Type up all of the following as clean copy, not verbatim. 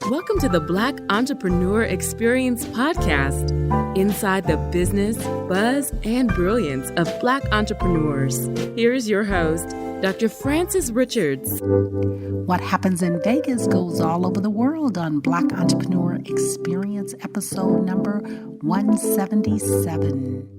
Welcome to the Black Entrepreneur Experience podcast, inside the business, buzz, and brilliance of Black entrepreneurs. Here's your host, Dr. Frances Richards. What happens in Vegas goes all over the world on Black Entrepreneur Experience episode number 177.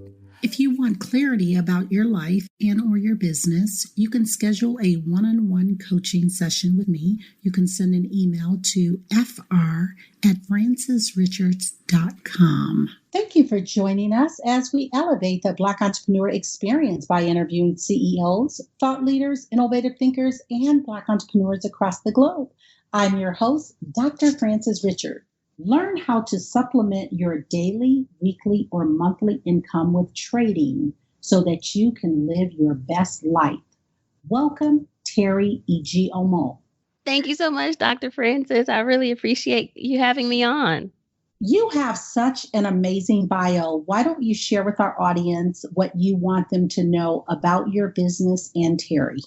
If you want clarity about your life and or your business, you can schedule a one-on-one coaching session with me. You can send an email to fr@francesrichards.com. Thank you for joining us as we elevate the Black Entrepreneur Experience by interviewing CEOs, thought leaders, innovative thinkers, and Black entrepreneurs across the globe. I'm your host, Dr. Frances Richards. Learn how to supplement your daily, weekly, or monthly income with trading so that you can live your best life. Welcome, Teri Ijeoma. Thank you so much, Dr. Frances. I really appreciate you having me on. You have such an amazing bio. Why don't you share with our audience what you want them to know about your business and Teri?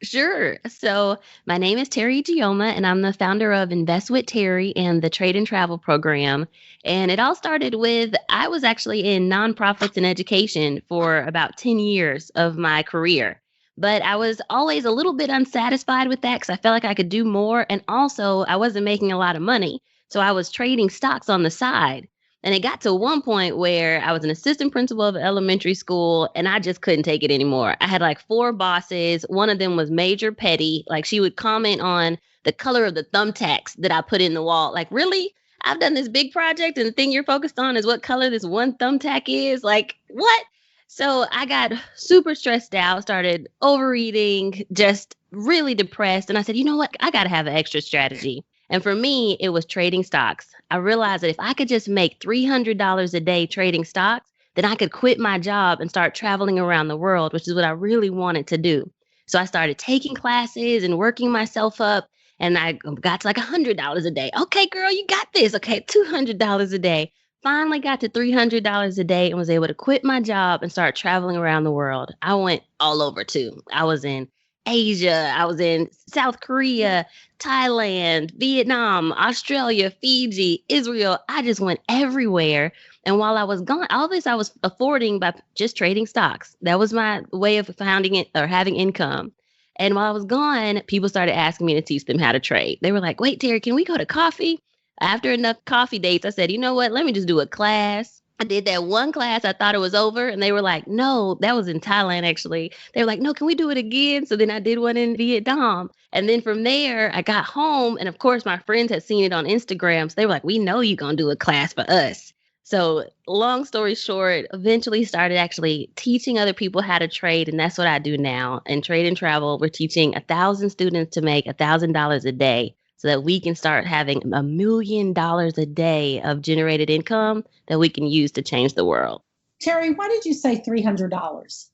Sure. So my name is Teri Ijeoma, and I'm the founder of Invest with Teri and the Trade and Travel program. And it all started with, I was actually in nonprofits and education for about 10 years of my career. But I was always a little bit unsatisfied with that because I felt like I could do more. And also, I wasn't making a lot of money. So I was trading stocks on the side. And it got to one point where I was an assistant principal of elementary school and I just couldn't take it anymore. I had like 4 bosses. One of them was Major Petty. Like, she would comment on the color of the thumbtacks that I put in the wall. Like, really? I've done this big project and the thing you're focused on is what color this one thumbtack is? Like, what? So I got super stressed out, started overeating, just really depressed. And I said, you know what? I got to have an extra strategy. And for me, it was trading stocks. I realized that if I could just make $300 a day trading stocks, then I could quit my job and start traveling around the world, which is what I really wanted to do. So I started taking classes and working myself up, and I got to like $100 a day. Okay, girl, you got this. Okay, $200 a day. Finally got to $300 a day and was able to quit my job and start traveling around the world. I went all over too. I was in Asia, I was in South Korea, Thailand, Vietnam, Australia, Fiji, Israel. I just went everywhere. And while I was gone, all this I was affording by just trading stocks. That was my way of founding it or having income. And while I was gone, people started asking me to teach them how to trade. They were like, wait, Teri, can we go to coffee? After enough coffee dates, I said, you know what? Let me just do a class. I did that one class. I thought it was over. And they were like, no, that was in Thailand, actually. They were like, no, can we do it again? So then I did one in Vietnam. And then from there, I got home. And of course, my friends had seen it on Instagram. So they were like, we know you're going to do a class for us. So long story short, eventually started actually teaching other people how to trade. And that's what I do now. In Trade and Travel, we're teaching 1,000 students to make $1,000 a day, so that we can start having $1 million a day of generated income that we can use to change the world. Teri, why did you say $300?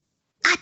I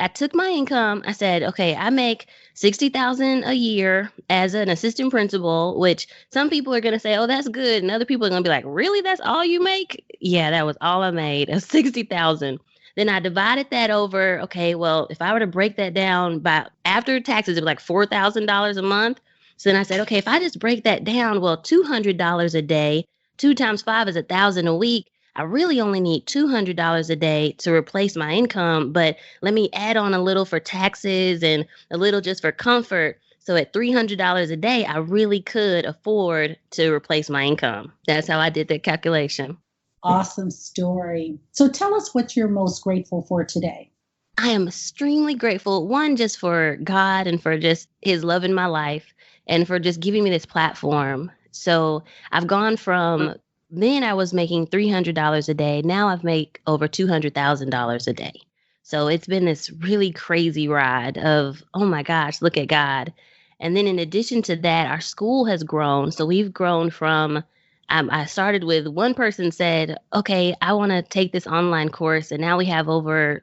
took my income. I said, okay, I make $60,000 a year as an assistant principal, which some people are going to say, oh, that's good. And other people are going to be like, really? That's all you make? Yeah, that was all I made, of $60,000. Then I divided that over, okay, well, if I were to break that down by after taxes, it was like $4,000 a month. So then I said, okay, if I just break that down, well, $200 a day, 2 times 5 is $1,000 a week. I really only need $200 a day to replace my income, but let me add on a little for taxes and a little just for comfort. So at $300 a day, I really could afford to replace my income. That's how I did that calculation. Awesome story. So tell us what you're most grateful for today. I am extremely grateful, one, just for God and for just his love in my life and for just giving me this platform. So I've gone from then I was making $300 a day. Now I've made over $200,000 a day. So it's been this really crazy ride of, oh my gosh, look at God. And then in addition to that, our school has grown. So we've grown from, I started with one person said, okay, I want to take this online course. And now we have we're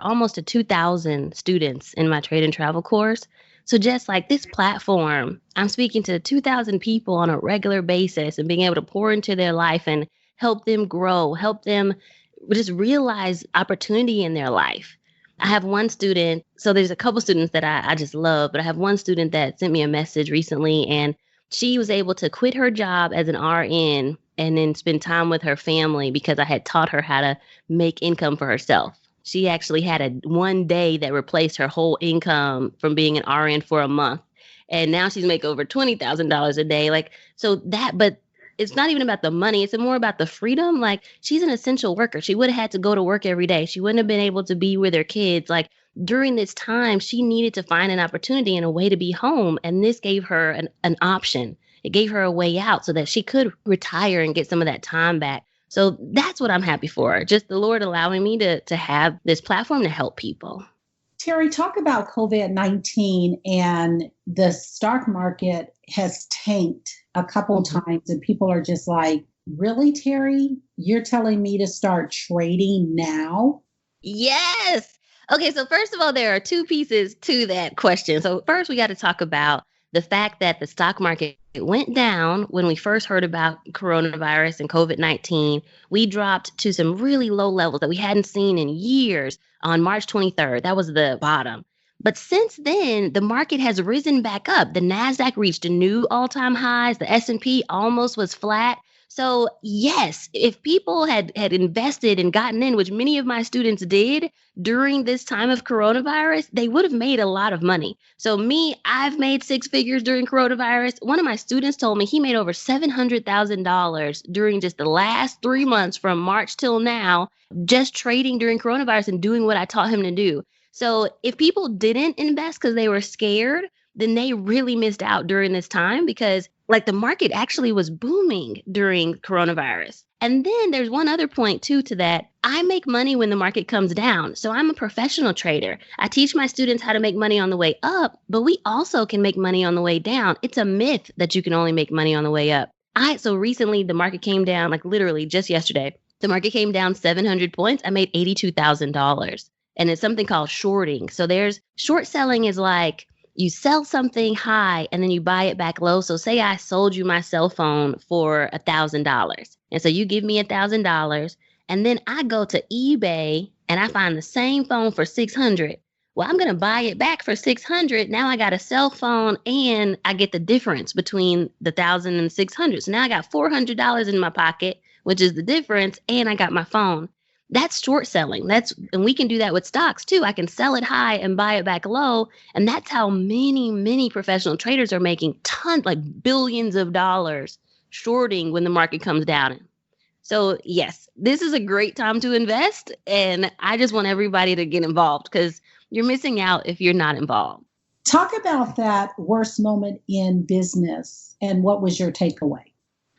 almost to 2,000 students in my trade and travel course. So just like this platform, I'm speaking to 2,000 people on a regular basis and being able to pour into their life and help them grow, help them just realize opportunity in their life. I have one student, so there's a couple students that I just love, but I have one student that sent me a message recently and she was able to quit her job as an RN and then spend time with her family because I had taught her how to make income for herself. She actually had a one day that replaced her whole income from being an RN for a month. And now she's making over $20,000 a day. Like, so that, but it's not even about the money. It's more about the freedom. Like, she's an essential worker. She would have had to go to work every day. She wouldn't have been able to be with her kids. Like, during this time, she needed to find an opportunity and a way to be home. And this gave her an option. It gave her a way out so that she could retire and get some of that time back. So that's what I'm happy for. Just the Lord allowing me to have this platform to help people. Teri, talk about COVID-19, and the stock market has tanked a couple times, and people are just like, really, Teri? You're telling me to start trading now? Yes. Okay, so first of all, there are two pieces to that question. So first, we got to talk about the fact that the stock market went down when we first heard about coronavirus and COVID-19. We dropped to some really low levels that we hadn't seen in years on March 23rd. That was the bottom. But since then, the market has risen back up. The NASDAQ reached new all-time highs. The S&P almost was flat. So yes, if people had invested and gotten in, which many of my students did during this time of coronavirus, they would have made a lot of money. So me, I've made six figures during coronavirus. One of my students told me he made over $700,000 during just the last 3 months from March till now, just trading during coronavirus and doing what I taught him to do. So if people didn't invest because they were scared, then they really missed out during this time because like the market actually was booming during coronavirus. And then there's one other point too to that. I make money when the market comes down. So I'm a professional trader. I teach my students how to make money on the way up, but we also can make money on the way down. It's a myth that you can only make money on the way up. So recently the market came down, like literally just yesterday, the market came down 700 points. I made $82,000. And it's something called shorting. So there's short selling is like, you sell something high and then you buy it back low. So say I sold you my cell phone for $1,000. And so you give me $1,000 and then I go to eBay and I find the same phone for $600. Well, I'm going to buy it back for $600. Now I got a cell phone and I get the difference between the $1,000 and $600. So now I got $400 in my pocket, which is the difference. And I got my phone. That's short selling. And we can do that with stocks too. I can sell it high and buy it back low. And that's how many professional traders are making tons, like billions of dollars shorting when the market comes down. So yes, this is a great time to invest. And I just want everybody to get involved because you're missing out if you're not involved. Talk about that worst moment in business and what was your takeaway?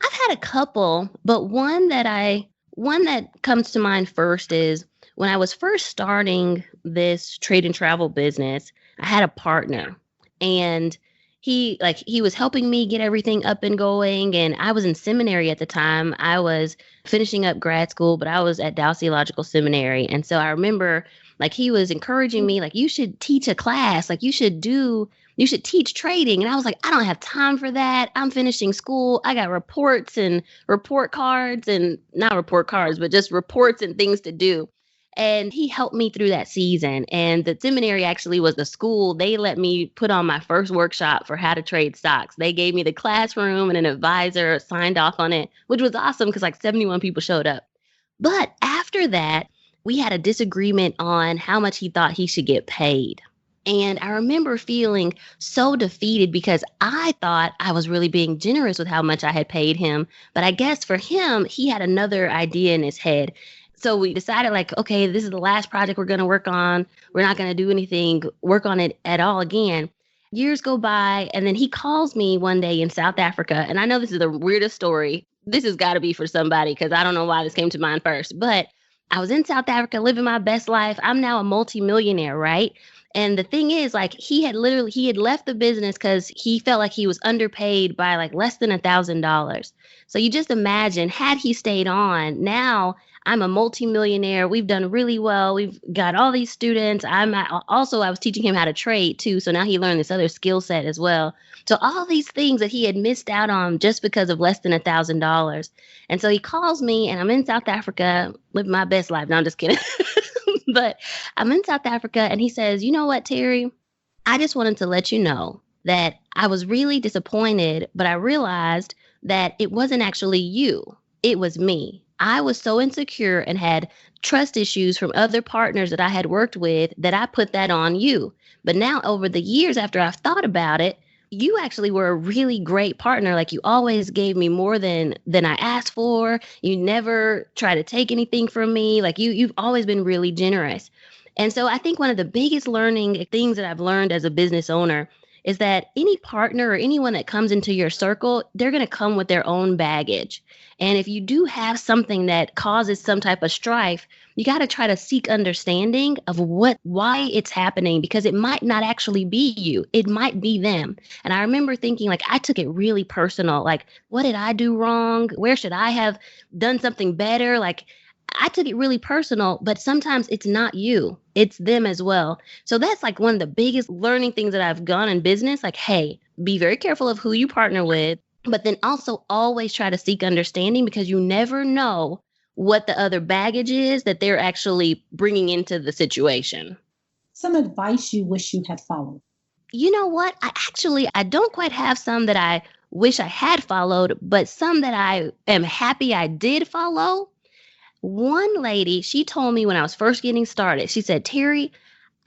I've had a couple, but one that comes to mind first is when I was first starting this trade and travel business, I had a partner and he was helping me get everything up and going. And I was in seminary at the time. I was finishing up grad school, but I was at Dallas Theological Seminary. And so I remember like he was encouraging me, like, you should teach a class, like you should teach trading. And I was like, I don't have time for that. I'm finishing school. I got reports and report cards and not report cards, but just reports and things to do. And he helped me through that season. And the seminary actually was the school. They let me put on my first workshop for how to trade stocks. They gave me the classroom and an advisor signed off on it, which was awesome because like 71 people showed up. But after that, we had a disagreement on how much he thought he should get paid. And I remember feeling so defeated because I thought I was really being generous with how much I had paid him. But I guess for him, he had another idea in his head. So we decided like, okay, this is the last project we're going to work on. We're not going to do anything, work on it at all again. Years go by. And then he calls me one day in South Africa. And I know this is the weirdest story. This has got to be for somebody because I don't know why this came to mind first. But I was in South Africa living my best life. I'm now a multimillionaire, right? And the thing is, like, he had left the business because he felt like he was underpaid by like less than $1,000. So you just imagine, had he stayed on, now I'm a multimillionaire. We've done really well. We've got all these students. I was teaching him how to trade too. So now he learned this other skill set as well. So all these things that he had missed out on just because of less than $1,000. And so he calls me and I'm in South Africa living my best life. No, I'm just kidding. But I'm in South Africa and he says, you know what, Teri, I just wanted to let you know that I was really disappointed, but I realized that it wasn't actually you. It was me. I was so insecure and had trust issues from other partners that I had worked with that I put that on you. But now, over the years, after I've thought about it, you actually were a really great partner. Like, you always gave me more than I asked for. You never try to take anything from me. Like, you've always been really generous. And so I think one of the biggest learning things that I've learned as a business owner is that any partner or anyone that comes into your circle, they're going to come with their own baggage. And if you do have something that causes some type of strife, you got to try to seek understanding of why it's happening, because it might not actually be you. It might be them. And I remember thinking, like, I took it really personal. Like, what did I do wrong? Where should I have done something better? Like, I took it really personal, but sometimes it's not you, it's them as well. So that's like one of the biggest learning things that I've gone in business. Like, hey, be very careful of who you partner with, but then also always try to seek understanding, because you never know what the other baggage is that they're actually bringing into the situation. Some advice you wish you had followed. You know what? I don't quite have some that I wish I had followed, but some that I am happy I did follow. One lady, she told me when I was first getting started, she said, Teri,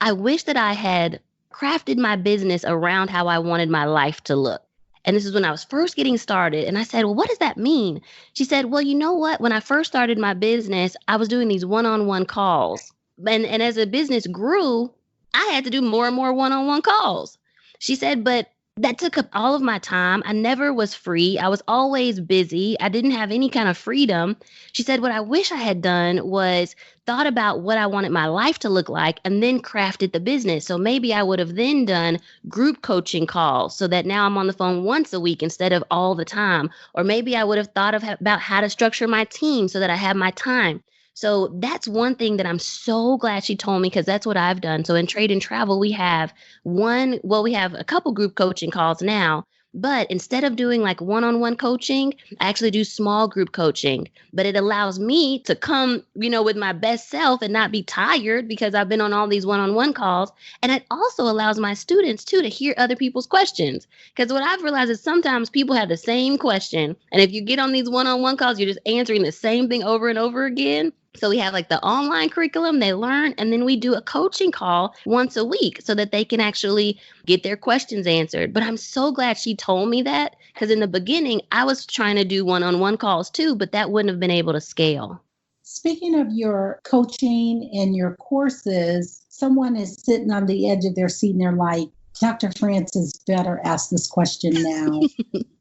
I wish that I had crafted my business around how I wanted my life to look. And this is when I was first getting started. And I said, well, what does that mean? She said, well, you know what? When I first started my business, I was doing these one-on-one calls. And as the business grew, I had to do more and more one-on-one calls. She said, but that took up all of my time. I never was free. I was always busy. I didn't have any kind of freedom. She said, what I wish I had done was thought about what I wanted my life to look like and then crafted the business. So maybe I would have then done group coaching calls so that now I'm on the phone once a week instead of all the time. Or maybe I would have thought about how to structure my team so that I have my time. So that's one thing that I'm so glad she told me, because that's what I've done. So in Trade and Travel, we have a couple group coaching calls now, but instead of doing like one-on-one coaching, I actually do small group coaching. But it allows me to come, with my best self and not be tired because I've been on all these one-on-one calls. And it also allows my students too to hear other people's questions. Because what I've realized is sometimes people have the same question. And if you get on these one-on-one calls, you're just answering the same thing over and over again. So we have like the online curriculum they learn, and then we do a coaching call once a week so that they can actually get their questions answered. But I'm so glad she told me that, because in the beginning, I was trying to do one-on-one calls too, but that wouldn't have been able to scale. Speaking of your coaching and your courses, someone is sitting on the edge of their seat and they're like, Dr. Francis better ask this question now.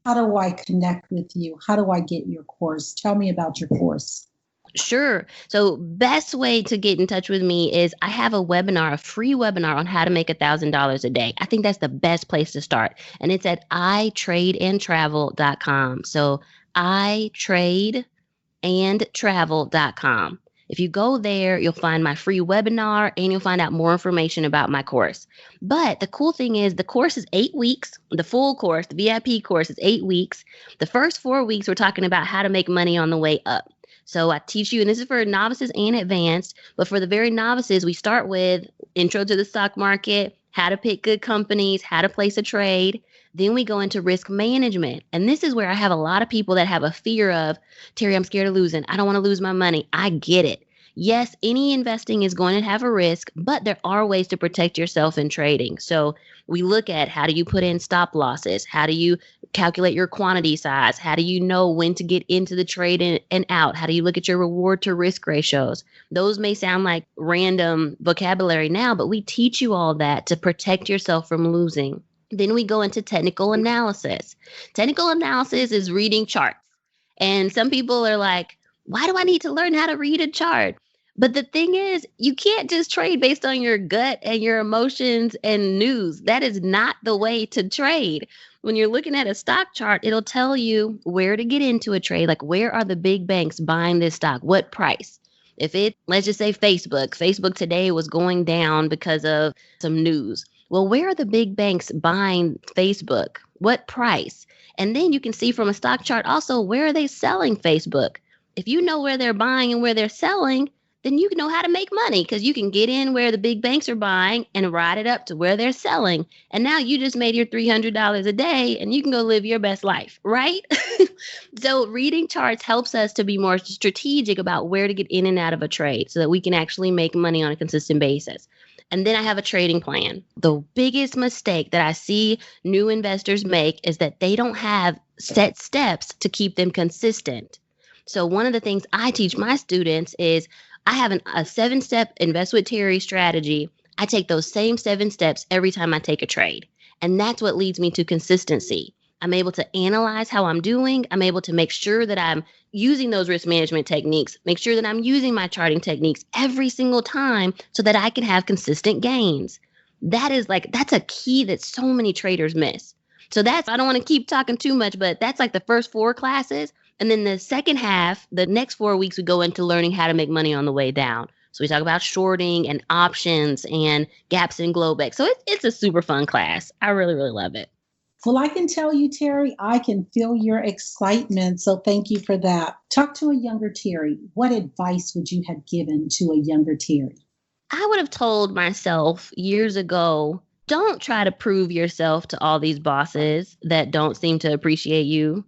How do I connect with you? How do I get your course? Tell me about your course. Sure. So best way to get in touch with me is I have a free webinar on how to make $1,000 a day. I think that's the best place to start. And it's at itradeandtravel.com. So itradeandtravel.com. If you go there, you'll find my free webinar and you'll find out more information about my course. But the cool thing is the course is 8 weeks. The full course, the VIP course is 8 weeks. The first 4 weeks, we're talking about how to make money on the way up. So I teach you, and this is for novices and advanced, but for the very novices, we start with intro to the stock market, how to pick good companies, how to place a trade. Then we go into risk management. And this is where I have a lot of people that have a fear of, Teri, I'm scared of losing. I don't want to lose my money. I get it. Yes, any investing is going to have a risk, but there are ways to protect yourself in trading. So we look at, how do you put in stop losses? How do you calculate your quantity size? How do you know when to get into the trade and out? How do you look at your reward to risk ratios? Those may sound like random vocabulary now, but we teach you all that to protect yourself from losing. Then we go into technical analysis. Technical analysis is reading charts. And some people are like, why do I need to learn how to read a chart? But the thing is, you can't just trade based on your gut and your emotions and news. That is not the way to trade. When you're looking at a stock chart, it'll tell you where to get into a trade. Like, where are the big banks buying this stock? What price? Let's just say Facebook today was going down because of some news. Well, where are the big banks buying Facebook? What price? And then you can see from a stock chart also, where are they selling Facebook? If you know where they're buying and where they're selling, then you know how to make money because you can get in where the big banks are buying and ride it up to where they're selling. And now you just made your $300 a day and you can go live your best life, right? So reading charts helps us to be more strategic about where to get in and out of a trade so that we can actually make money on a consistent basis. And then I have a trading plan. The biggest mistake that I see new investors make is that they don't have set steps to keep them consistent. So one of the things I teach my students is I have a 7-step Invest with Teri strategy. I take those same 7 steps every time I take a trade. And that's what leads me to consistency. I'm able to analyze how I'm doing. I'm able to make sure that I'm using those risk management techniques, make sure that I'm using my charting techniques every single time so that I can have consistent gains. That's a key that so many traders miss. So I don't want to keep talking too much, but that's like the first 4 classes. And then the second half, the next 4 weeks, we go into learning how to make money on the way down. So we talk about shorting and options and gaps in Globex. So it's a super fun class. I really, really love it. Well, I can tell you, Teri, I can feel your excitement. So thank you for that. Talk to a younger Teri. What advice would you have given to a younger Teri? I would have told myself years ago, don't try to prove yourself to all these bosses that don't seem to appreciate you.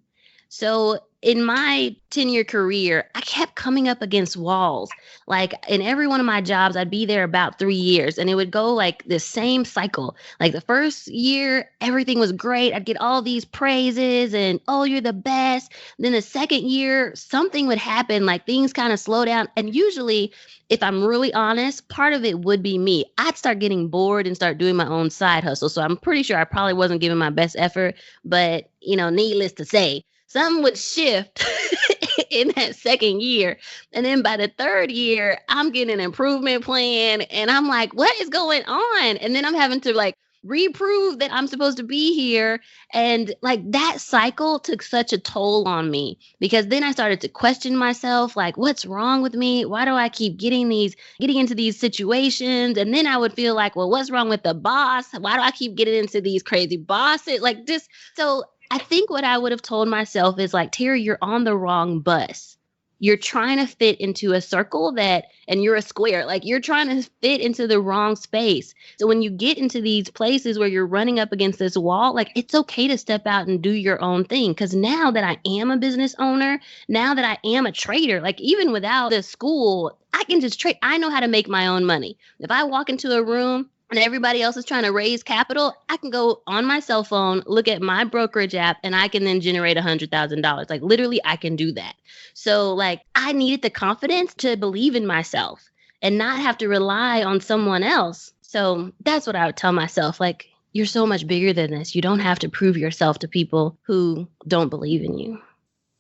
So in my 10-year career, I kept coming up against walls. Like in every one of my jobs, I'd be there about 3 years and it would go like the same cycle. Like the first year, everything was great. I'd get all these praises and, oh, you're the best. Then the second year, something would happen, like things kind of slow down. And usually, if I'm really honest, part of it would be me. I'd start getting bored and start doing my own side hustle. So I'm pretty sure I probably wasn't giving my best effort, but needless to say, something would shift in that second year. And then by the third year, I'm getting an improvement plan and I'm like, what is going on? And then I'm having to reprove that I'm supposed to be here. And that cycle took such a toll on me because then I started to question myself, what's wrong with me? Why do I keep getting into these situations? And then I would feel like, well, what's wrong with the boss? Why do I keep getting into these crazy bosses? So I think what I would have told myself is Teri, you're on the wrong bus. You're trying to fit into a circle and you're a square. You're trying to fit into the wrong space. So when you get into these places where you're running up against this wall, it's okay to step out and do your own thing. Because now that I am a business owner, now that I am a trader, even without the school, I can just trade. I know how to make my own money. If I walk into a room and everybody else is trying to raise capital, I can go on my cell phone, look at my brokerage app, and I can then generate $100,000. Literally, I can do that. So I needed the confidence to believe in myself and not have to rely on someone else. So that's what I would tell myself. You're so much bigger than this. You don't have to prove yourself to people who don't believe in you.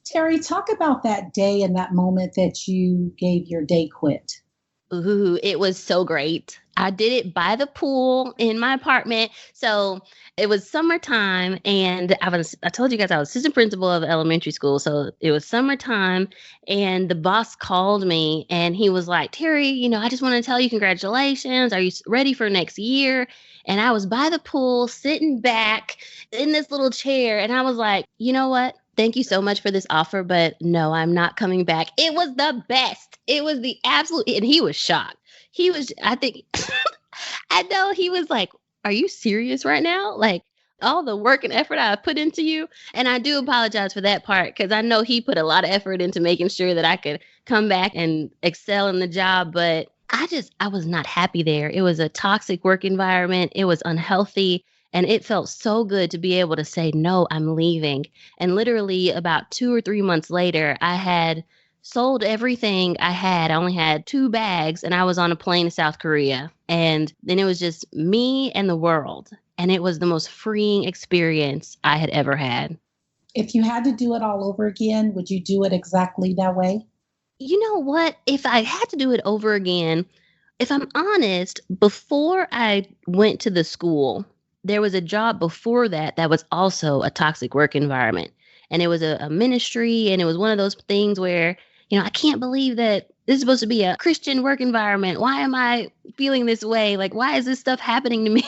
Teri, talk about that day and that moment that you gave your day quit. Ooh, it was so great. I did it by the pool in my apartment. So it was summertime and I told you guys I was assistant principal of elementary school. So it was summertime and the boss called me and he was like, Teri, I just want to tell you congratulations. Are you ready for next year? And I was by the pool sitting back in this little chair. And I was like, you know what? Thank you so much for this offer, but no, I'm not coming back. It was the best. It was the absolute, and he was shocked. I know he was like, are you serious right now? All the work and effort I put into you. And I do apologize for that part because I know he put a lot of effort into making sure that I could come back and excel in the job. But I was not happy there. It was a toxic work environment. It was unhealthy. And it felt so good to be able to say, no, I'm leaving. And literally about 2 or 3 months later, I had sold everything I had. I only had 2 bags and I was on a plane to South Korea. And then it was just me and the world. And it was the most freeing experience I had ever had. If you had to do it all over again, would you do it exactly that way? You know what? If I had to do it over again, if I'm honest, before I went to the school, there was a job before that was also a toxic work environment. And it was a ministry. And it was one of those things where, I can't believe that this is supposed to be a Christian work environment. Why am I feeling this way? Why is this stuff happening to me?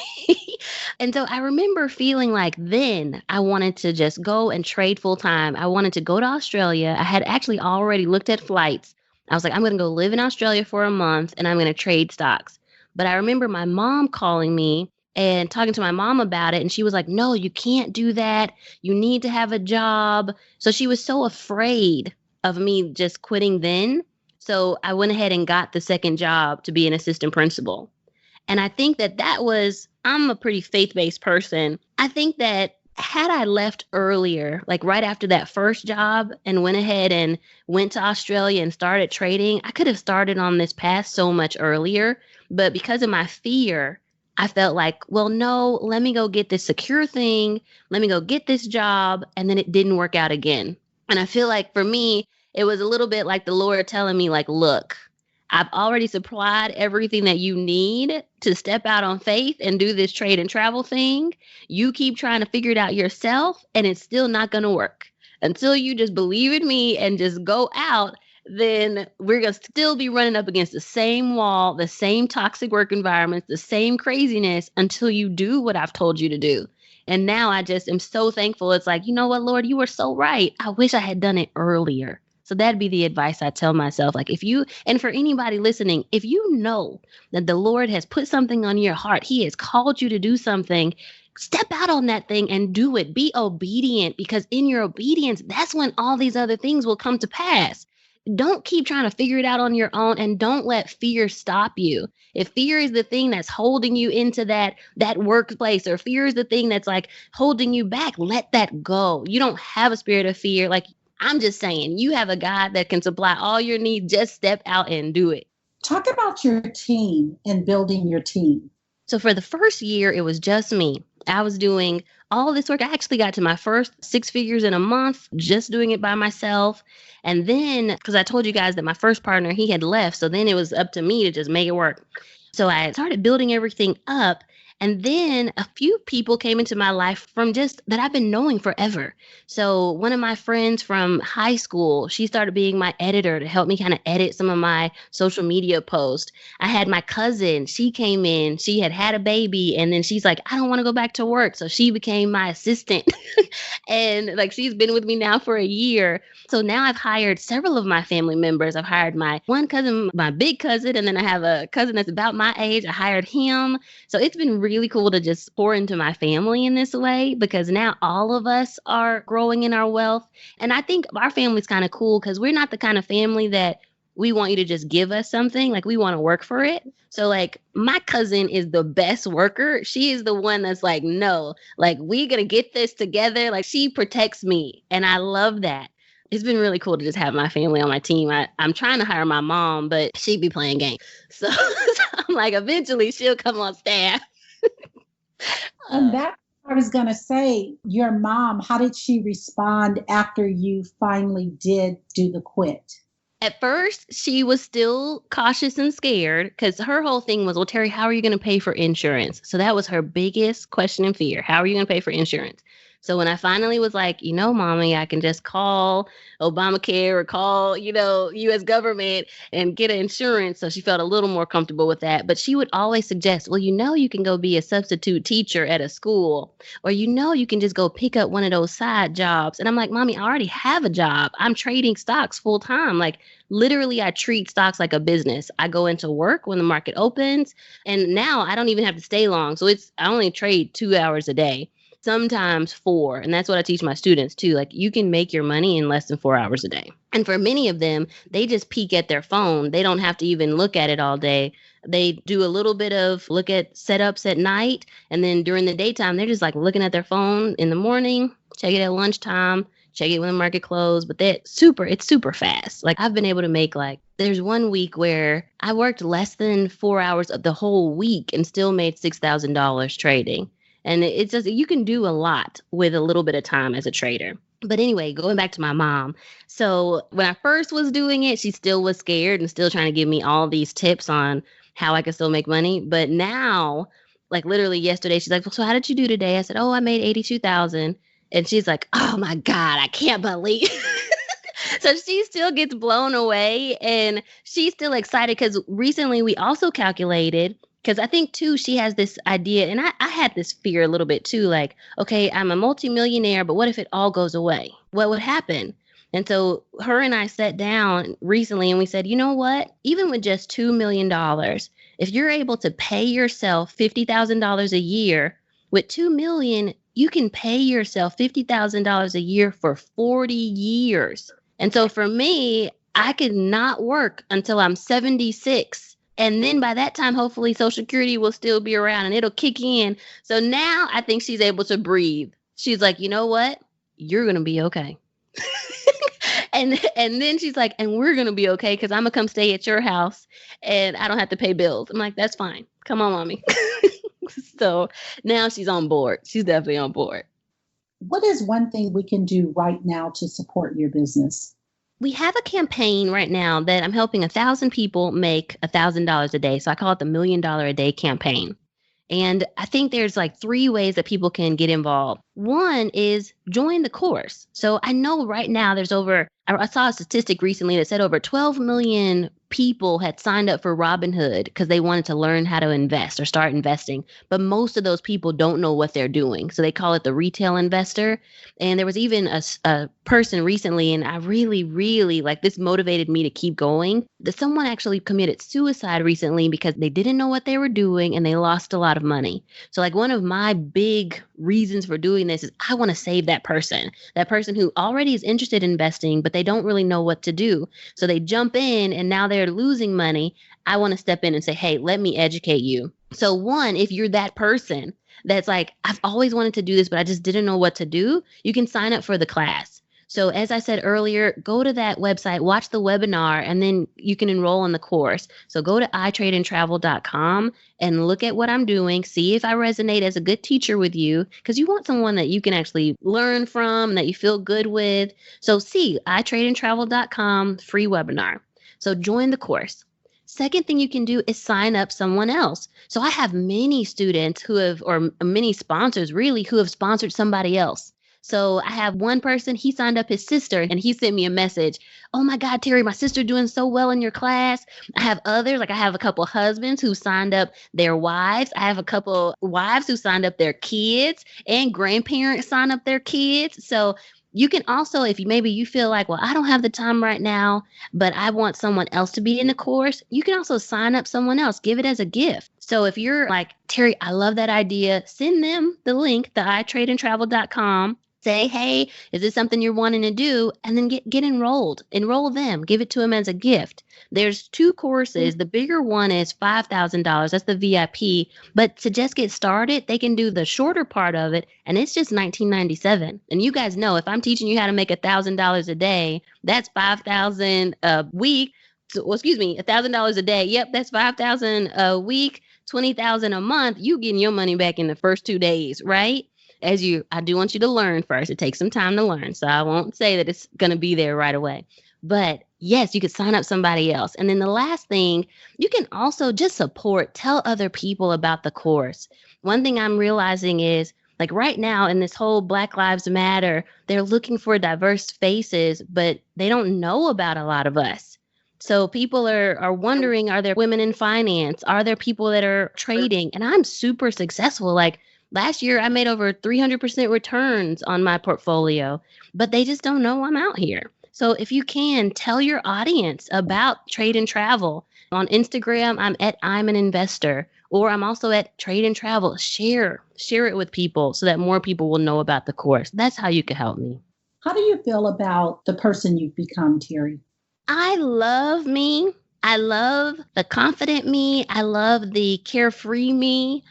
And so I remember feeling like then I wanted to just go and trade full time. I wanted to go to Australia. I had actually already looked at flights. I was like, I'm going to go live in Australia for a month and I'm going to trade stocks. But I remember my mom calling me and talking to my mom about it. And she was like, no, you can't do that. You need to have a job. So she was so afraid of me just quitting then. So I went ahead and got the second job to be an assistant principal. And I think I'm a pretty faith-based person. I think that had I left earlier, like right after that first job and went ahead and went to Australia and started trading, I could have started on this path so much earlier. But because of my fear, I felt like, well, no, let me go get this secure thing. Let me go get this job. And then it didn't work out again. And I feel like for me, it was a little bit like the Lord telling me, like, look, I've already supplied everything that you need to step out on faith and do this trade and travel thing. You keep trying to figure it out yourself, and it's still not going to work. Until you just believe in me and just go out, then we're going to still be running up against the same wall, the same toxic work environments, the same craziness until you do what I've told you to do. And now I just am so thankful. It's like, you know what, Lord, you were so right. I wish I had done it earlier. So that'd be the advice I tell myself. Like and for anybody listening, if you know that the Lord has put something on your heart, he has called you to do something, step out on that thing and do it. Be obedient, because in your obedience, that's when all these other things will come to pass. Don't keep trying to figure it out on your own, and don't let fear stop you. If fear is the thing that's holding you into that workplace, or fear is the thing that's like holding you back, let that go. You don't have a spirit of fear. Like, I'm just saying, you have a God that can supply all your needs. Just step out and do it. Talk about your team and building your team. So for the first year, it was just me. I was doing all this work. I actually got to my first 6 figures in a month, just doing it by myself. And then, because I told you guys that my first partner, he had left. So then it was up to me to just make it work. So I started building everything up. And then a few people came into my life from just that I've been knowing forever. So one of my friends from high school, she started being my editor to help me kind of edit some of my social media posts. I had my cousin, she came in, she had a baby, and then she's like, I don't want to go back to work. So she became my assistant. And like, she's been with me now for a year. So now I've hired several of my family members. I've hired my one cousin, my big cousin, and then I have a cousin that's about my age. I hired him. So it's been really cool to just pour into my family in this way, because now all of us are growing in our wealth. And I think our family's kind of cool because we're not the kind of family that we want you to just give us something. Like, we want to work for it. So like, my cousin is the best worker. She is the one that's like, no, like, we're going to get this together. Like, she protects me. And I love that. It's been really cool to just have my family on my team. I'm trying to hire my mom, but she'd be playing games. So I'm like, eventually she'll come on staff. And that, I was going to say, your mom, how did she respond after you finally did do the quit? At first, she was still cautious and scared, because her whole thing was, well, Teri, how are you going to pay for insurance? So that was her biggest question and fear. How are you going to pay for insurance? So when I finally was like, mommy, I can just call Obamacare or call, U.S. government and get an insurance. So she felt a little more comfortable with that. But she would always suggest, well, you can go be a substitute teacher at a school, or, you can just go pick up one of those side jobs. And I'm like, Mommy, I already have a job. I'm trading stocks full time. Like, literally, I treat stocks like a business. I go into work when the market opens, and now I don't even have to stay long. So I only trade 2 hours a day. Sometimes 4. And that's what I teach my students too. Like, you can make your money in less than 4 hours a day. And for many of them, they just peek at their phone. They don't have to even look at it all day. They do a little bit of look at setups at night. And then during the daytime, they're just like looking at their phone in the morning, check it at lunchtime, check it when the market closed. But it's super fast. Like, I've been able to make there's one week where I worked less than 4 hours of the whole week and still made $6,000 trading. And it's just, you can do a lot with a little bit of time as a trader. But anyway, going back to my mom. So when I first was doing it, she still was scared and still trying to give me all these tips on how I could still make money. But now, like, literally yesterday, she's like, well, so how did you do today? I said, oh, I made 82,000. And she's like, oh my God, I can't believe. So she still gets blown away, and she's still excited because recently we also calculated. Because I think, too, she has this idea, and I had this fear a little bit, too, like, okay, I'm a multimillionaire, but what if it all goes away? What would happen? And so her and I sat down recently and we said, you know what? Even with just $2 million, if you're able to pay yourself $50,000 a year, with 2 million, you can pay yourself $50,000 a year for 40 years. And so for me, I could not work until I'm 76. And then by that time, hopefully Social Security will still be around and it'll kick in. So now I think she's able to breathe. She's like, you know what? You're going to be okay. And then she's like, and we're going to be okay because I'm going to come stay at your house and I don't have to pay bills. I'm like, that's fine. Come on, mommy. So now she's on board. She's definitely on board. What is one thing we can do right now to support your business? We have a campaign right now that I'm helping 1,000 people make $1,000 a day. So I call it the $1 million a day campaign. And I think there's like 3 ways that people can get involved. One is join the course. So I know right now I saw a statistic recently that said over 12 million people had signed up for Robinhood because they wanted to learn how to invest or start investing. But most of those people don't know what they're doing. So they call it the retail investor. And there was even a person recently, and I really, really this motivated me to keep going, that someone actually committed suicide recently because they didn't know what they were doing and they lost a lot of money. So one of my big reasons for doing this is I want to save that person who already is interested in investing, but they don't really know what to do. So they jump in and now they're losing money. I want to step in and say, hey, let me educate you. So one, if you're that person that's like, I've always wanted to do this, but I just didn't know what to do, you can sign up for the class. So as I said earlier, go to that website, watch the webinar, and then you can enroll in the course. So go to itradeandtravel.com and look at what I'm doing, see if I resonate as a good teacher with you, because you want someone that you can actually learn from, that you feel good with. So see itradeandtravel.com, free webinar. So join the course. Second thing you can do is sign up someone else. So I have many students or many sponsors really, who have sponsored somebody else. So I have one person, he signed up his sister and he sent me a message. Oh my God, Teri, my sister doing so well in your class. I have others, I have a couple husbands who signed up their wives. I have a couple wives who signed up their kids, and grandparents sign up their kids. So you can also, if you feel like, well, I don't have the time right now, but I want someone else to be in the course, you can also sign up someone else, give it as a gift. So if you're like, Teri, I love that idea, send them the link, the itradeandtravel.com. Say, hey, is this something you're wanting to do? And then get enrolled. Enroll them. Give it to them as a gift. There's 2 courses. The bigger one is $5,000. That's the VIP. But to just get started, they can do the shorter part of it, and it's just $19.97. And you guys know, if I'm teaching you how to make $1,000 a day, that's $5,000 a week. $1,000 a day. Yep, that's $5,000 a week, $20,000 a month. You getting your money back in the first 2 days, right? I do want you to learn first. It takes some time to learn. So I won't say that it's going to be there right away. But yes, you could sign up somebody else. And then the last thing, you can also just tell other people about the course. One thing I'm realizing is right now in this whole Black Lives Matter, they're looking for diverse faces, but they don't know about a lot of us. So people are wondering, are there women in finance? Are there people that are trading? And I'm super successful. Last year, I made over 300% returns on my portfolio, but they just don't know I'm out here. So if you can, tell your audience about Trade and Travel. On Instagram, I'm at I'm an Investor, or I'm also at Trade and Travel. Share it with people so that more people will know about the course. That's how you can help me. How do you feel about the person you've become, Teri? I love me. I love the confident me. I love the carefree me.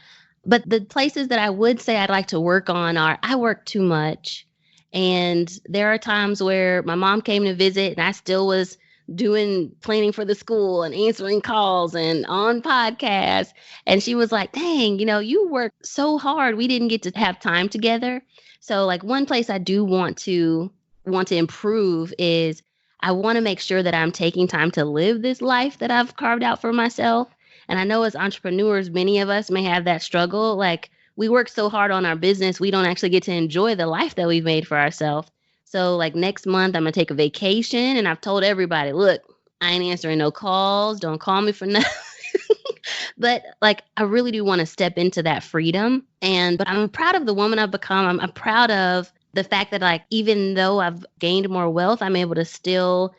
But the places that I would say I'd like to work on are, I work too much. And there are times where my mom came to visit and I still was doing planning for the school and answering calls and on podcasts. And she was like, dang, you work so hard. We didn't get to have time together. So one place I do want to improve is I want to make sure that I'm taking time to live this life that I've carved out for myself. And I know as entrepreneurs, many of us may have that struggle. We work so hard on our business, we don't actually get to enjoy the life that we've made for ourselves. So next month, I'm going to take a vacation. And I've told everybody, look, I ain't answering no calls. Don't call me for nothing. But I really do want to step into that freedom. But I'm proud of the woman I've become. I'm proud of the fact that like, even though I've gained more wealth, I'm able to still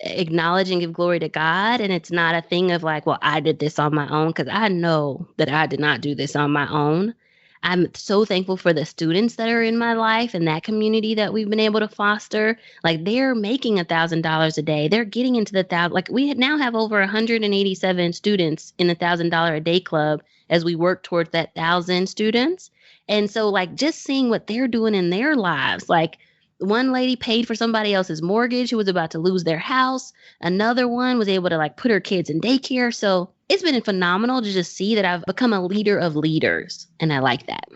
acknowledge and give glory to God. And it's not a thing of like, well, I did this on my own, because I know that I did not do this on my own. I'm so thankful for the students that are in my life and that community that we've been able to foster. Like, they're making $1,000 a day. They're getting into the thousand. Like, we now have over 187 students in the $1,000 a day club as we work towards that 1,000 students. And so, like, just seeing what they're doing in their lives, like, one lady paid for somebody else's mortgage who was about to lose their house. Another one was able to like put her kids in daycare. So it's been phenomenal to just see that I've become a leader of leaders. And I like that.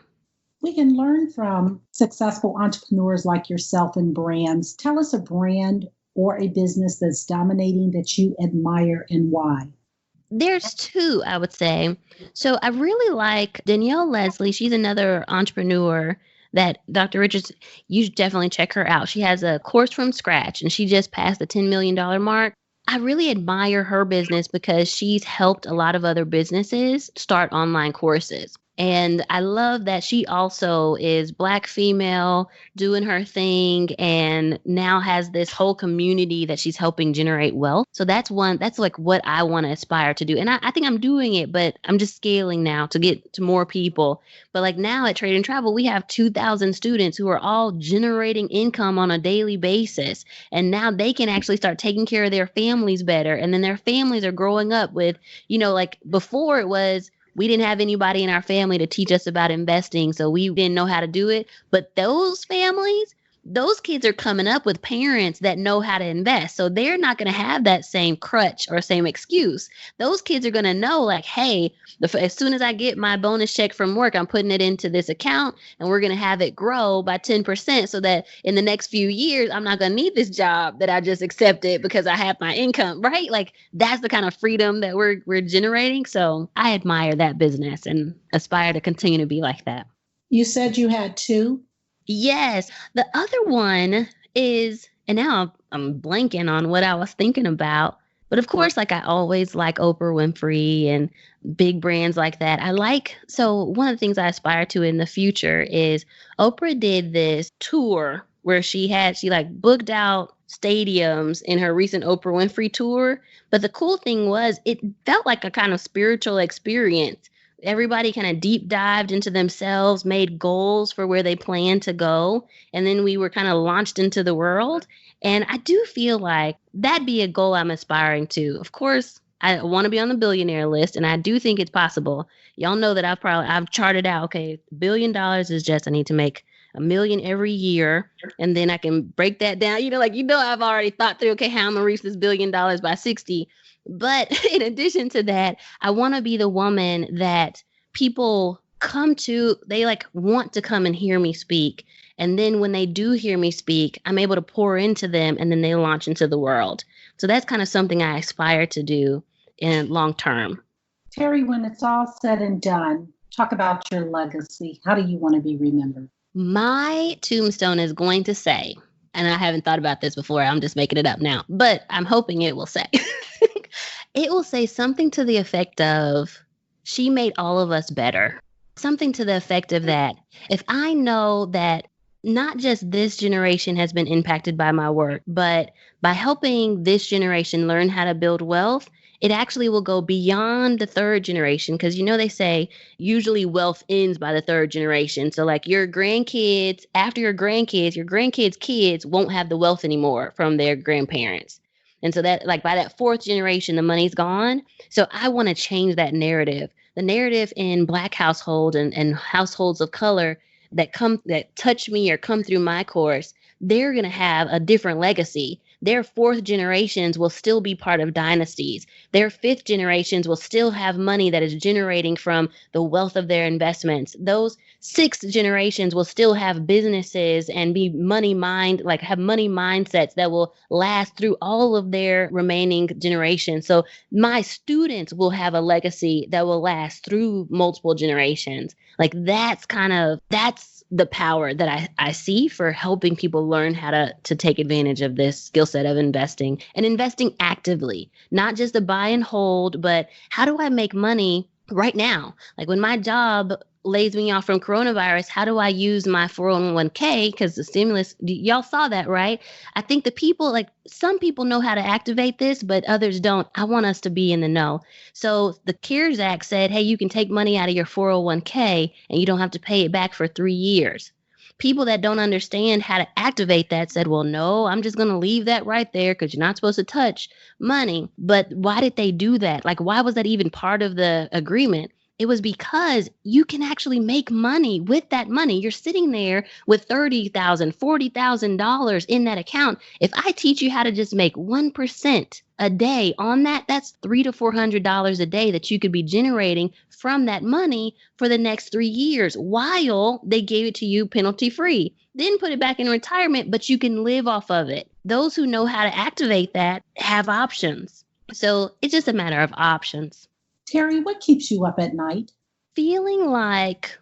We can learn from successful entrepreneurs like yourself and brands. Tell us a brand or a business that's dominating that you admire and why. There's two, I would say. So I really like Danielle Leslie. She's another entrepreneur that Dr. Richards, you should definitely check her out. She has a course from scratch and she just passed the $10 million mark. I really admire her business because she's helped a lot of other businesses start online courses. And I love that she also is Black female doing her thing and now has this whole community that she's helping generate wealth. So that's like what I want to aspire to do. And I think I'm doing it, but I'm just scaling now to get to more people. But like now at Trade and Travel, we have 2,000 students who are all generating income on a daily basis. And now they can actually start taking care of their families better. And then their families are growing up with, like before it was, we didn't have anybody in our family to teach us about investing, so we didn't know how to do it. But those families, those kids are coming up with parents that know how to invest. So they're not going to have that same crutch or same excuse. Those kids are going to know like, hey, as soon as I get my bonus check from work, I'm putting it into this account and we're going to have it grow by 10% so that in the next few years, I'm not going to need this job that I just accepted because I have my income, right? Like that's the kind of freedom that we're generating. So I admire that business and aspire to continue to be like that. You said you had two. Yes. The other one is, and now I'm blanking on what I was thinking about, but of course, like I always like Oprah Winfrey and big brands like that. So one of the things I aspire to in the future is Oprah did this tour where she like booked out stadiums in her recent Oprah Winfrey tour. But the cool thing was it felt like a kind of spiritual experience. Everybody kind of deep dived into themselves, made goals for where they plan to go. And then we were kind of launched into the world. And I do feel like that'd be a goal I'm aspiring to. Of course, I want to be on the billionaire list, and I do think it's possible. Y'all know that I've charted out, okay, $1 billion is just, I need to make $1 million every year. And then I can break that down. I've already thought through, okay, how I'm gonna reach this $1 billion by 60. But in addition to that, I want to be the woman that people come to, they like want to come and hear me speak. And then when they do hear me speak, I'm able to pour into them and then they launch into the world. So that's kind of something I aspire to do in long term. Teri, when it's all said and done, talk about your legacy. How do you want to be remembered? My tombstone is going to say, and I haven't thought about this before, I'm just making it up now, but I'm hoping it will say, it will say something to the effect of, she made all of us better. Something to the effect of that. If I know that not just this generation has been impacted by my work, but by helping this generation learn how to build wealth, it actually will go beyond the third generation. Because, they say usually wealth ends by the third generation. So like your grandkids, after your grandkids' kids won't have the wealth anymore from their grandparents. And so that like by that fourth generation, the money's gone. So I want to change that narrative. The narrative in Black households and households of color that touch me or come through my course, they're going to have a different legacy. Their fourth generations will still be part of dynasties. Their fifth generations will still have money that is generating from the wealth of their investments. Those sixth generations will still have businesses and be have money mindsets that will last through all of their remaining generations. So my students will have a legacy that will last through multiple generations. Like that's the power that I see for helping people learn how to take advantage of this skill set of investing and investing actively, not just a buy and hold, but how do I make money right now? Like when my job lays me off from coronavirus, how do I use my 401k? Because the stimulus, y'all saw that, right? I think the people, like some people know how to activate this, but others don't. I want us to be in the know. So the CARES Act said, hey, you can take money out of your 401k and you don't have to pay it back for 3 years. People that don't understand how to activate that said, well, no, I'm just going to leave that right there because you're not supposed to touch money. But why did they do that? Like, why was that even part of the agreement? It was because you can actually make money with that money. You're sitting there with $30,000, $40,000 in that account. If I teach you how to just make 1% a day on that, that's $300 to $400 a day that you could be generating from that money for the next 3 years while they gave it to you penalty free. Then put it back in retirement, but you can live off of it. Those who know how to activate that have options. So it's just a matter of options. Teri, what keeps you up at night? Feeling like,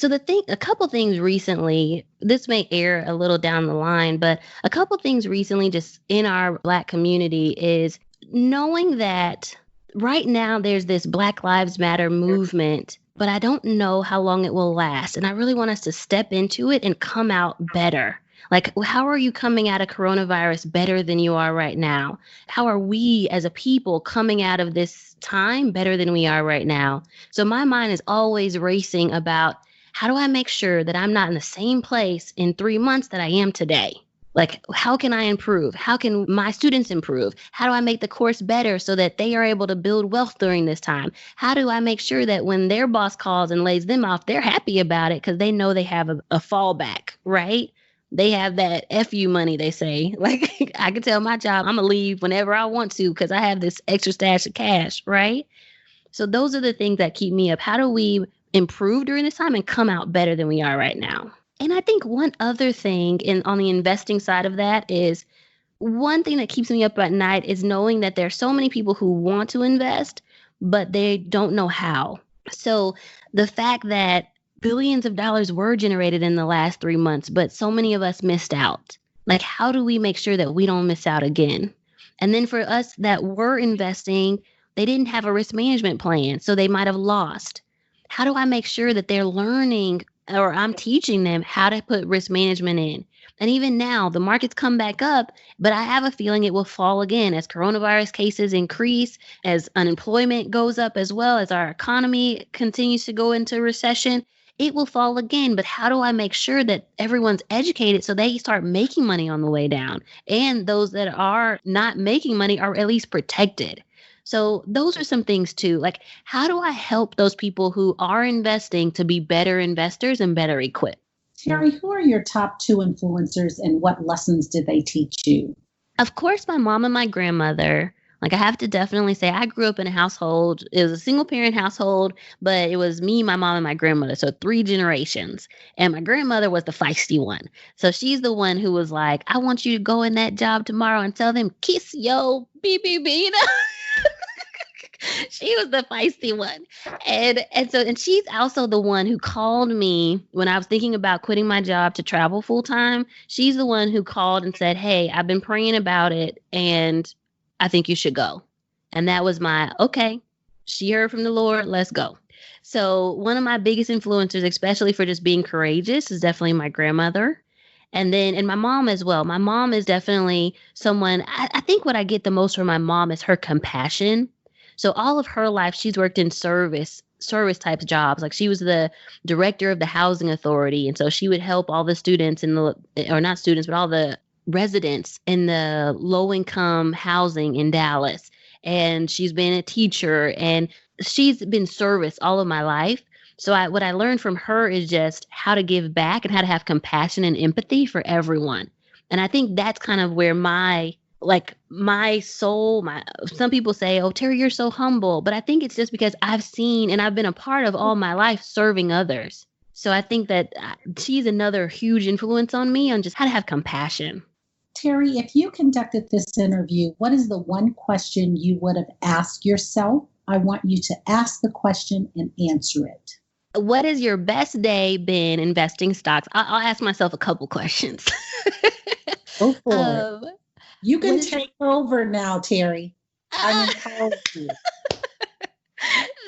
a couple things recently, this may air a little down the line, but a couple things recently just in our Black community is knowing that right now there's this Black Lives Matter movement, but I don't know how long it will last. And I really want us to step into it and come out better. Like, how are you coming out of coronavirus better than you are right now? How are we as a people coming out of this time better than we are right now? So my mind is always racing about how do I make sure that I'm not in the same place in 3 months that I am today? Like, how can I improve? How can my students improve? How do I make the course better so that they are able to build wealth during this time? How do I make sure that when their boss calls and lays them off, they're happy about it because they know they have a fallback, right? They have that FU money, they say. Like, I can tell my job, I'm going to leave whenever I want to because I have this extra stash of cash, right? So those are the things that keep me up. How do we improve during this time and come out better than we are right now? And I think one other thing on the investing side of that is one thing that keeps me up at night is knowing that there are so many people who want to invest, but they don't know how. So the fact that billions of dollars were generated in the last 3 months, but so many of us missed out. Like, how do we make sure that we don't miss out again? And then for us that were investing, they didn't have a risk management plan, so they might have lost. How do I make sure that they're learning or I'm teaching them how to put risk management in? And even now, the markets come back up, but I have a feeling it will fall again as coronavirus cases increase, as unemployment goes up, as well as our economy continues to go into recession. It will fall again. But how do I make sure that everyone's educated so they start making money on the way down? And those that are not making money are at least protected. So those are some things too. Like, how do I help those people who are investing to be better investors and better equipped? Teri, who are your top 2 influencers and what lessons did they teach you? Of course, my mom and my grandmother. Like, I have to definitely say I grew up in a household. It was a single parent household, but it was me, my mom, and my grandmother. So 3 generations. And my grandmother was the feisty one. So she's the one who was like, I want you to go in that job tomorrow and tell them, kiss yo, beep. She was the feisty one. And she's also the one who called me when I was thinking about quitting my job to travel full time. She's the one who called and said, hey, I've been praying about it and I think you should go. And that was my, okay, she heard from the Lord, let's go. So one of my biggest influencers, especially for just being courageous, is definitely my grandmother. And my mom as well. My mom is definitely someone, I think what I get the most from my mom is her compassion. So all of her life, she's worked in service type jobs. Like, she was the director of the housing authority. And so she would help all the students or not students, but all the residents in the low income housing in Dallas. And she's been a teacher and she's been service all of my life. So what I learned from her is just how to give back and how to have compassion and empathy for everyone. And I think that's kind of where my soul, some people say, oh, Teri, you're so humble. But I think it's just because I've seen and I've been a part of all my life serving others. So I think that she's another huge influence on me on just how to have compassion. Teri, if you conducted this interview, what is the one question you would have asked yourself? I want you to ask the question and answer it. What has your best day been investing stocks? I'll ask myself a couple questions. Go for it. You can take over now, Teri. I'm empowering you.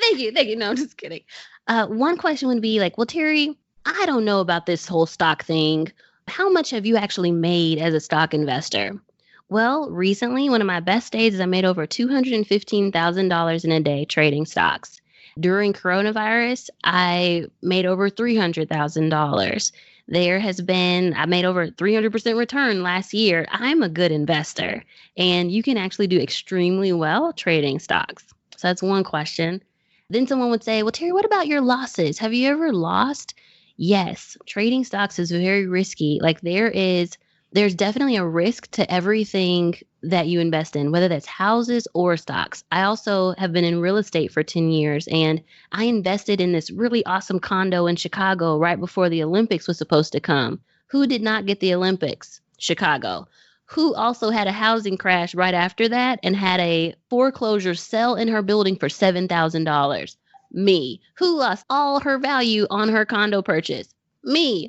Thank you. Thank you. No, I'm just kidding. One question would be like, well, Terry, I don't know about this whole stock thing. How much have you actually made as a stock investor? Well, recently, one of my best days is I made over $215,000 in a day trading stocks. During coronavirus, I made over $300,000. I made over 300% return last year. I'm a good investor, and you can actually do extremely well trading stocks. So that's one question. Then someone would say, well, Terry, what about your losses? Have you ever lost? Yes, trading stocks is very risky. Like there's definitely a risk to everything that you invest in, whether that's houses or stocks. I also have been in real estate for 10 years, and I invested in this really awesome condo in Chicago right before the Olympics was supposed to come. Who did not get the Olympics? Chicago. Who also had a housing crash right after that and had a foreclosure sell in her building for $7,000? Me. Who lost all her value on her condo purchase? Me.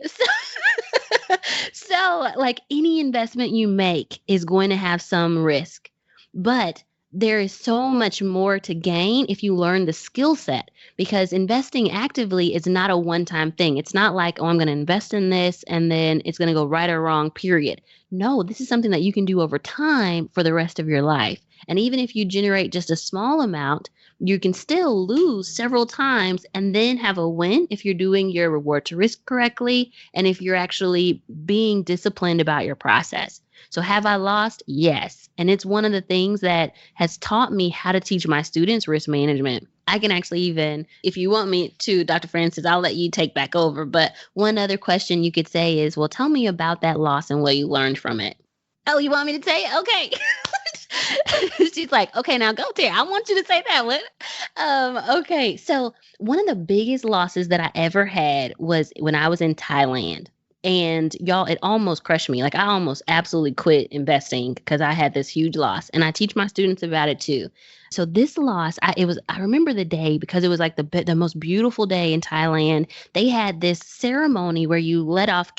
So, like any investment you make is going to have some risk, but there is so much more to gain if you learn the skill set, because investing actively is not a one-time thing. It's not like, oh, I'm going to invest in this and then it's going to go right or wrong, period. No, this is something that you can do over time for the rest of your life. And even if you generate just a small amount, you can still lose several times and then have a win if you're doing your reward to risk correctly and if you're actually being disciplined about your process. So have I lost? Yes. And it's one of the things that has taught me how to teach my students risk management. I can actually even, if you want me to, Dr. Francis, I'll let you take back over. But one other question you could say is, well, tell me about that loss and what you learned from it. Oh, you want me to say it? Okay. She's like, okay, now go, Terry. I want you to say that one. Okay. So one of the biggest losses that I ever had was when I was in Thailand. And y'all, it almost crushed me. Like I almost absolutely quit investing because I had this huge loss. And I teach my students about it too. So this loss, I remember the day because it was like the most beautiful day in Thailand. They had this ceremony where you let off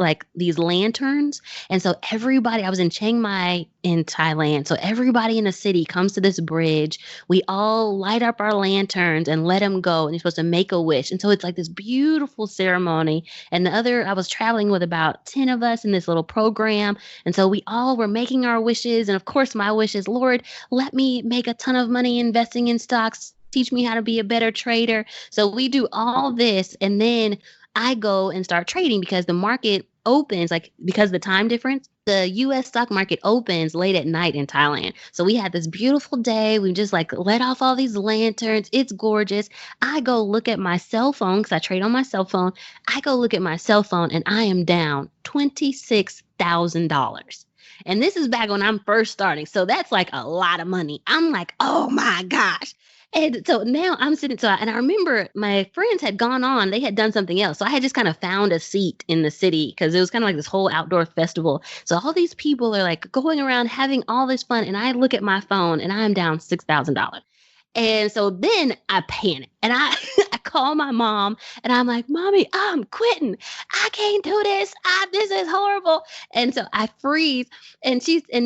like these lanterns. And so I was in Chiang Mai in Thailand. So everybody in the city comes to this bridge. We all light up our lanterns and let them go. And you're supposed to make a wish. And so it's like this beautiful ceremony. And I was traveling with about 10 of us in this little program. And so we all were making our wishes. And of course, my wish is, Lord, let me make a ton of money investing in stocks. Teach me how to be a better trader. So we do all this. And then I go and start trading because the market opens, like because of the time difference, the US stock market opens late at night in Thailand. So we had this beautiful day. We just like let off all these lanterns. It's gorgeous. I go look at my cell phone because I trade on my cell phone. I go look at my cell phone and I am down $26,000. And this is back when I'm first starting. So that's like a lot of money. I'm like, oh my gosh. And so now I'm sitting, and I remember my friends had gone on, they had done something else. So I had just kind of found a seat in the city because it was kind of like this whole outdoor festival. So all these people are like going around having all this fun. And I look at my phone and I'm down $6,000. And so then I panic and I call my mom and I'm like, Mommy, I'm quitting. I can't do this. This is horrible. And so I freeze and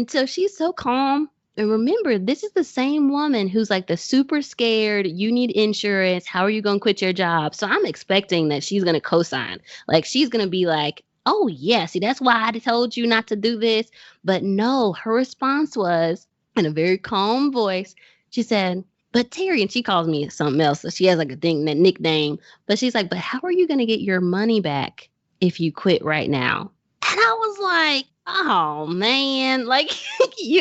so she's so calm. And remember, this is the same woman who's like the super scared, you need insurance. How are you going to quit your job? So I'm expecting that she's going to co-sign. Like she's going to be like, oh, yeah, see, that's why I told you not to do this. But no, her response was in a very calm voice. She said, but Terry, and she calls me something else. So she has like that nickname. But she's like, but how are you going to get your money back if you quit right now? And I was like, oh man, like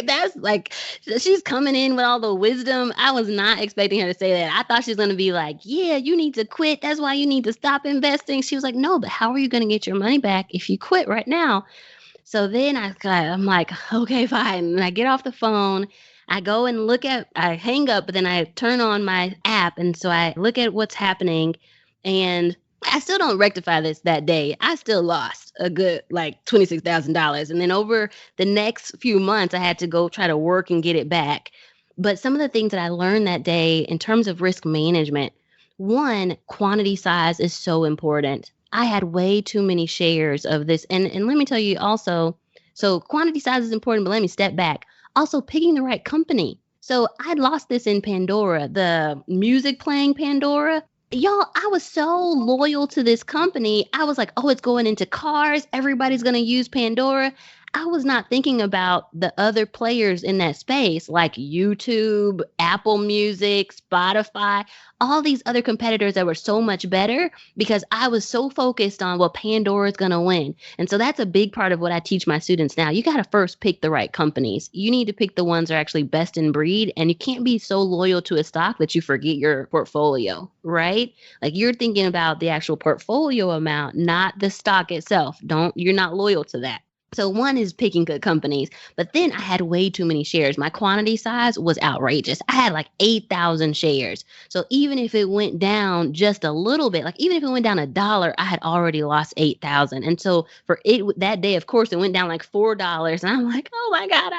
that's like, she's coming in with all the wisdom. I was not expecting her to say that. I thought she was going to be like, yeah, you need to quit. That's why you need to stop investing. She was like, no, but how are you going to get your money back if you quit right now? So then I'm like, okay, fine. And I get off the phone. I go and I hang up, but then I turn on my app. And so I look at what's happening and I still don't rectify this that day. I still lost a good like $26,000. And then over the next few months, I had to go try to work and get it back. But some of the things that I learned that day in terms of risk management, one, quantity size is so important. I had way too many shares of this. And let me tell you also, so quantity size is important, but let me step back. Also picking the right company. So I lost this in Pandora, the music playing Pandora. Y'all, I was so loyal to this company. I was like, oh, it's going into cars. Everybody's going to use Pandora. I was not thinking about the other players in that space like YouTube, Apple Music, Spotify, all these other competitors that were so much better because I was so focused on, well, Pandora is going to win. And so that's a big part of what I teach my students now. You got to first pick the right companies. You need to pick the ones that are actually best in breed. And you can't be so loyal to a stock that you forget your portfolio, right? Like you're thinking about the actual portfolio amount, not the stock itself. You're not loyal to that. So one is picking good companies, but then I had way too many shares. My quantity size was outrageous. I had like 8,000 shares. So even if it went down just a little bit, like even if it went down $1, I had already lost 8,000. And so for it that day, of course, it went down like $4. And I'm like, oh my God,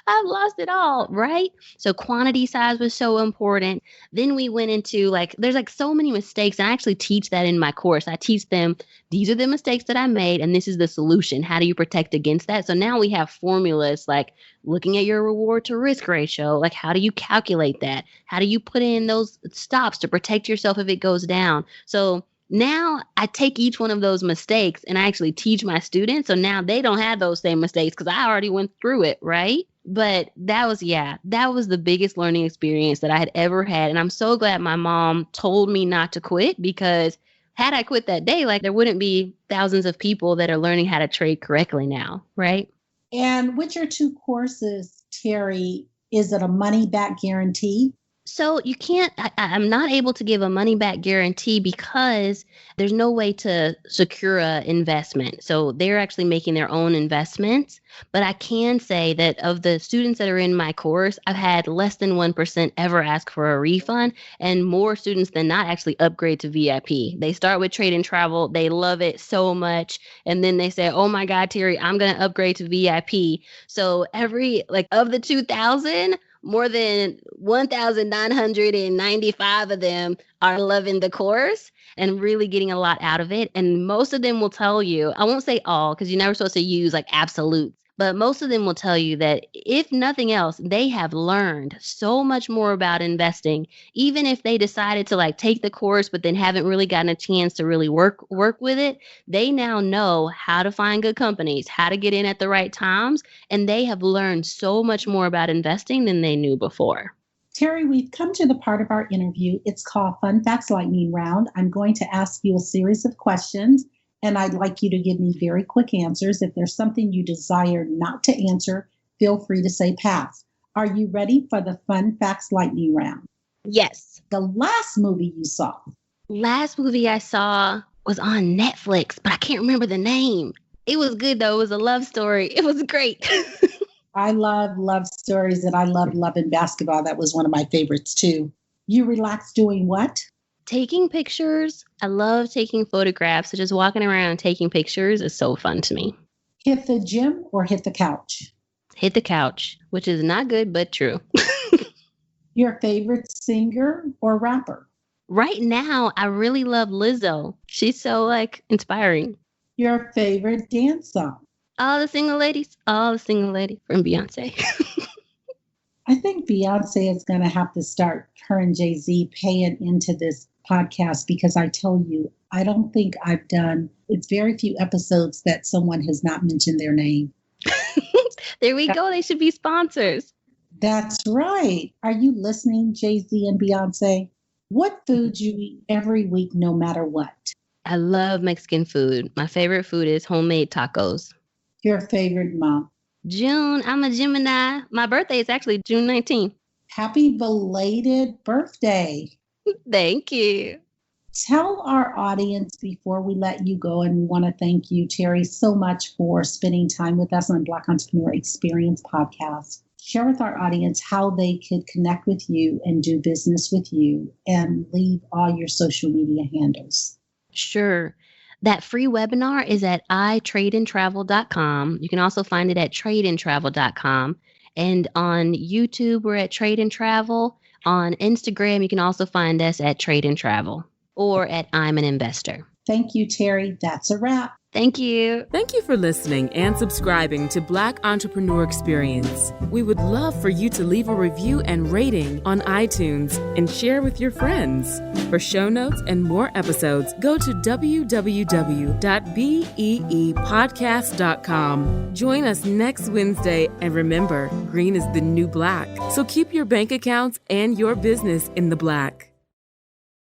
I've lost it all, right? So quantity size was so important. Then we went into there's like so many mistakes. And I actually teach that in my course. I teach them, these are the mistakes that I made, and this is the solution. How do you protect against that? So now we have formulas like looking at your reward to risk ratio. Like, how do you calculate that? How do you put in those stops to protect yourself if it goes down? So now I take each one of those mistakes and I actually teach my students. So now they don't have those same mistakes because I already went through it, right? But that was the biggest learning experience that I had ever had. And I'm so glad my mom told me not to quit, because had I quit that day, there wouldn't be thousands of people that are learning how to trade correctly now, right? And with your 2 courses, Teri, is it a money back guarantee? So you can't, I'm not able to give a money back guarantee because there's no way to secure an investment. So they're actually making their own investments. But I can say that of the students that are in my course, I've had less than 1% ever ask for a refund, and more students than not actually upgrade to VIP. They start with trade and travel. They love it so much. And then they say, oh my God, Teri, I'm going to upgrade to VIP. So of the 2,000, more than 1,995 of them are loving the course and really getting a lot out of it. And most of them will tell you, I won't say all, because you're never supposed to use absolutes, but most of them will tell you that if nothing else, they have learned so much more about investing, even if they decided to take the course, but then haven't really gotten a chance to really work with it. They now know how to find good companies, how to get in at the right times, and they have learned so much more about investing than they knew before. Teri, we've come to the part of our interview. It's called Fun Facts Lightning Round. I'm going to ask you a series of questions, and I'd like you to give me very quick answers. If there's something you desire not to answer, feel free to say pass. Are you ready for the Fun Facts Lightning Round? Yes. The last movie you saw? Last movie I saw was on Netflix, but I can't remember the name. It was good, though. It was a love story. It was great. I love love stories, and I love loving basketball. That was one of my favorites, too. You relax doing what? Taking pictures. I love taking photographs. So just walking around taking pictures is so fun to me. Hit the gym or hit the couch? Hit the couch, which is not good, but true. Your favorite singer or rapper? Right now, I really love Lizzo. She's so inspiring. Your favorite dance song? All the Single Lady from Beyonce. I think Beyonce is going to have to start, her and Jay-Z, paying into this podcast, because I tell you, I don't think it's very few episodes that someone has not mentioned their name. There we go. They should be sponsors. That's right. Are you listening, Jay-Z and Beyonce? What food you eat every week, no matter what? I love Mexican food. My favorite food is homemade tacos. Your favorite month? June. I'm a Gemini. My birthday is actually June 19th. Happy belated birthday. Thank you. Tell our audience before we let you go, and we want to thank you, Teri, so much for spending time with us on Black Entrepreneur Experience podcast. Share with our audience how they could connect with you and do business with you, and leave all your social media handles. Sure. That free webinar is at itradeandtravel.com. You can also find it at tradeandtravel.com. And on YouTube, we're at Trade and Travel. On Instagram, you can also find us at Trade and Travel or at I'm an Investor. Thank you, Teri. That's a wrap. Thank you. Thank you for listening and subscribing to Black Entrepreneur Experience. We would love for you to leave a review and rating on iTunes and share with your friends. For show notes and more episodes, go to www.beepodcast.com. Join us next Wednesday, and remember, green is the new black. So keep your bank accounts and your business in the black.